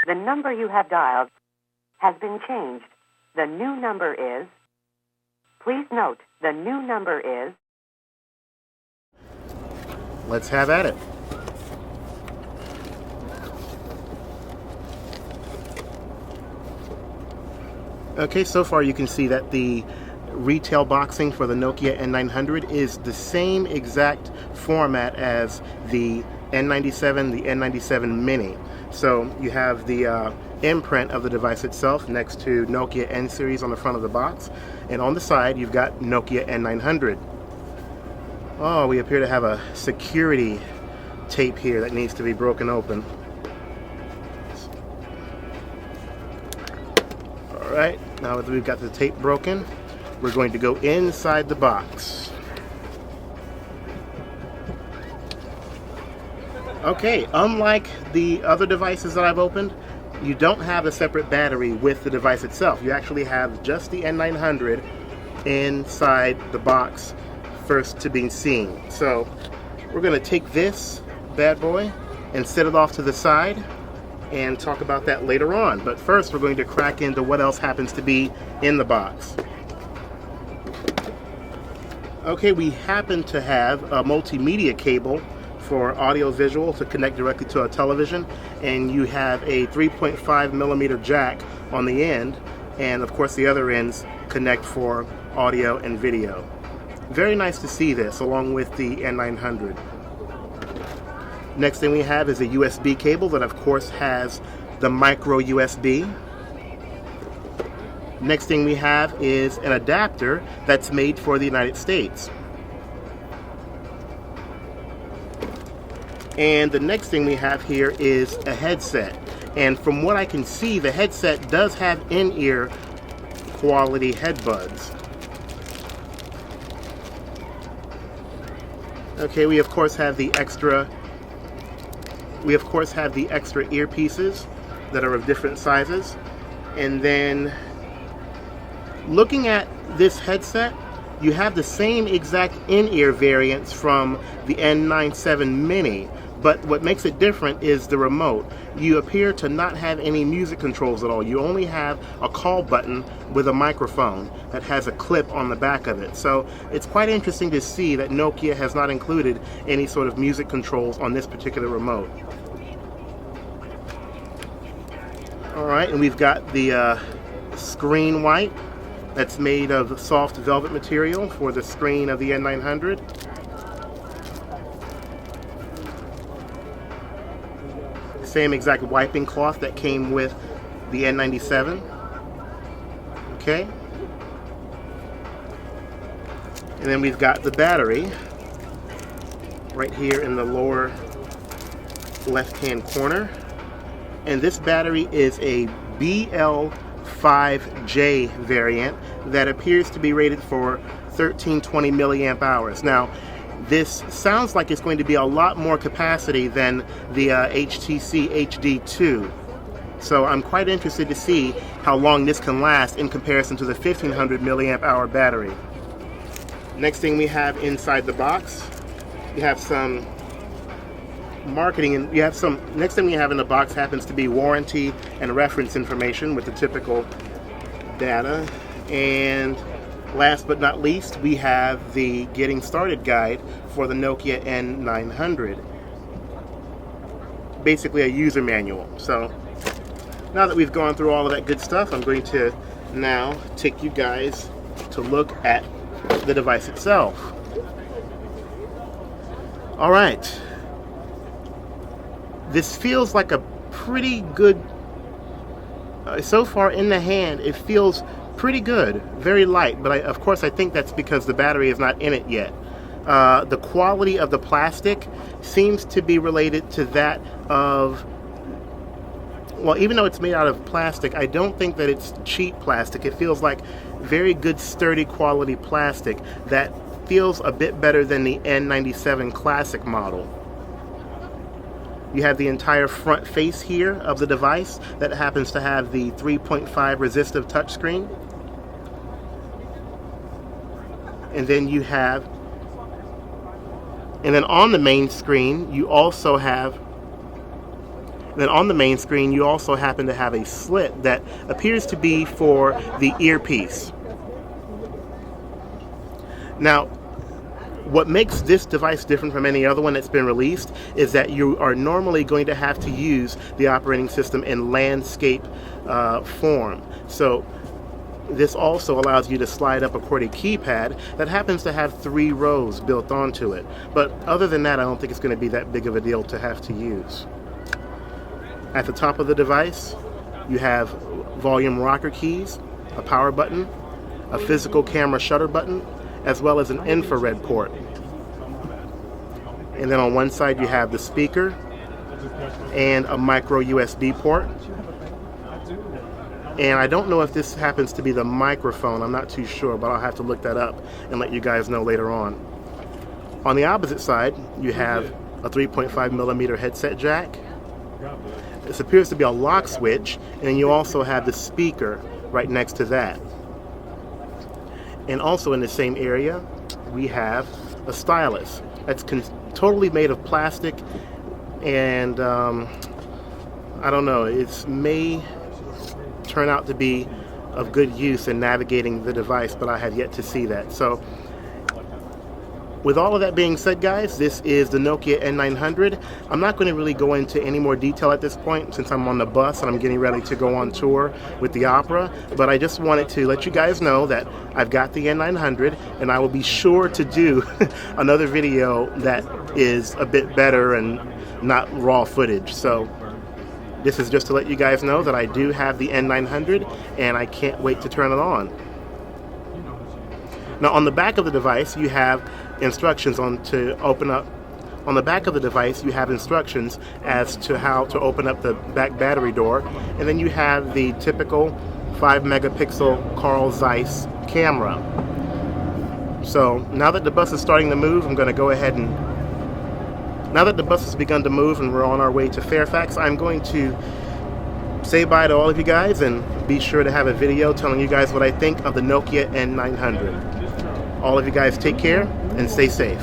The number you have dialed has been changed. The new number is... Please note, the new number is... Let's have at it. Okay, so far you can see that the retail boxing for the Nokia N900 is the same exact format as the N97, the N97 Mini. So you have the imprint of the device itself next to Nokia N series on the front of the box, and on the side you've got Nokia N900. Oh, we appear to have a security tape here that needs to be broken open. Alright, now that we've got the tape broken, we're going to go inside the box. Okay, unlike the other devices that I've opened, you don't have a separate battery with the device itself. You actually have just the N900 inside the box first to be seen. So we're going to take this bad boy and set it off to the side and talk about that later on. But first we're going to crack into what else happens to be in the box. Okay, we happen to have a multimedia cable for audio visual to connect directly to a television, and you have a 3.5 millimeter jack on the end, and of course the other ends connect for audio and video. Very nice to see this along with the N900. Next thing we have is a USB cable that of course has the micro USB. Next thing we have is an adapter that's made for the United States. And the next thing we have here is a headset. And from what I can see, the headset does have in-ear quality headbuds. Okay, we of course have the extra earpieces that are of different sizes. And then looking at this headset, you have the same exact in-ear variants from the N97 Mini, but what makes it different is the remote. You appear to not have any music controls at all. You only have a call button with a microphone that has a clip on the back of it. So it's quite interesting to see that Nokia has not included any sort of music controls on this particular remote. Alright, and we've got the screen wipe that's made of soft velvet material for the screen of the N900. Same exact wiping cloth that came with the N97. Okay. And then we've got the battery right here in the lower left-hand corner. And this battery is a BL5J variant that appears to be rated for 1320 milliamp hours. Now, this sounds like it's going to be a lot more capacity than the HTC HD2. So I'm quite interested to see how long this can last in comparison to the 1500 milliamp hour battery. Next thing we have inside the box, you have some marketing, and next thing we have in the box happens to be warranty and reference information with the typical data. And last but not least, we have the getting started guide for the Nokia N900. Basically a user manual. So now that we've gone through all of that good stuff, I'm going to now take you guys to look at the device itself. Alright. This feels like a pretty good, so far in the hand, it feels pretty good, very light, but of course I think that's because the battery is not in it yet. The quality of the plastic seems to be related to that of, well, even though it's made out of plastic, I don't think that it's cheap plastic. It feels like very good, sturdy quality plastic that feels a bit better than the N97 Classic model. You have the entire front face here of the device that happens to have the 3.5 resistive touchscreen. And then on the main screen, you also have Then on the main screen, you also happen to have a slit that appears to be for the earpiece. Now, what makes this device different from any other one that's been released is that you are normally going to have to use the operating system in landscape form. So this also allows you to slide up a QWERTY keypad that happens to have 3 rows built onto it. But other than that, I don't think it's going to be that big of a deal to have to use. At the top of the device, you have volume rocker keys, a power button, a physical camera shutter button, as well as an infrared port. And then on one side you have the speaker and a micro USB port. And I don't know if this happens to be the microphone, I'm not too sure, but I'll have to look that up and let you guys know later on. On the opposite side, you have a 3.5mm headset jack. This appears to be a lock switch, and you also have the speaker right next to that. And also in the same area, we have a stylus that's totally made of plastic, and I don't know, it may turn out to be of good use in navigating the device, but I have yet to see that. So with all of that being said, guys, this is the Nokia N900. I'm not going to really go into any more detail at this point since I'm on the bus and I'm getting ready to go on tour with the opera, but I just wanted to let you guys know that I've got the N900, and I will be sure to do another video that is a bit better and not raw footage. So this is just to let you guys know that I do have the N900, and I can't wait to turn it on. Now on the back of the device, you have instructions on to open up. On the back of the device, you have instructions as to how to open up the back battery door, and then you have the typical 5-megapixel Carl Zeiss camera. So now that the bus is starting to move, I'm going to go ahead and now that the bus has begun to move and we're on our way to Fairfax, I'm going to say bye to all of you guys and be sure to have a video telling you guys what I think of the Nokia N900. All of you guys take care and stay safe.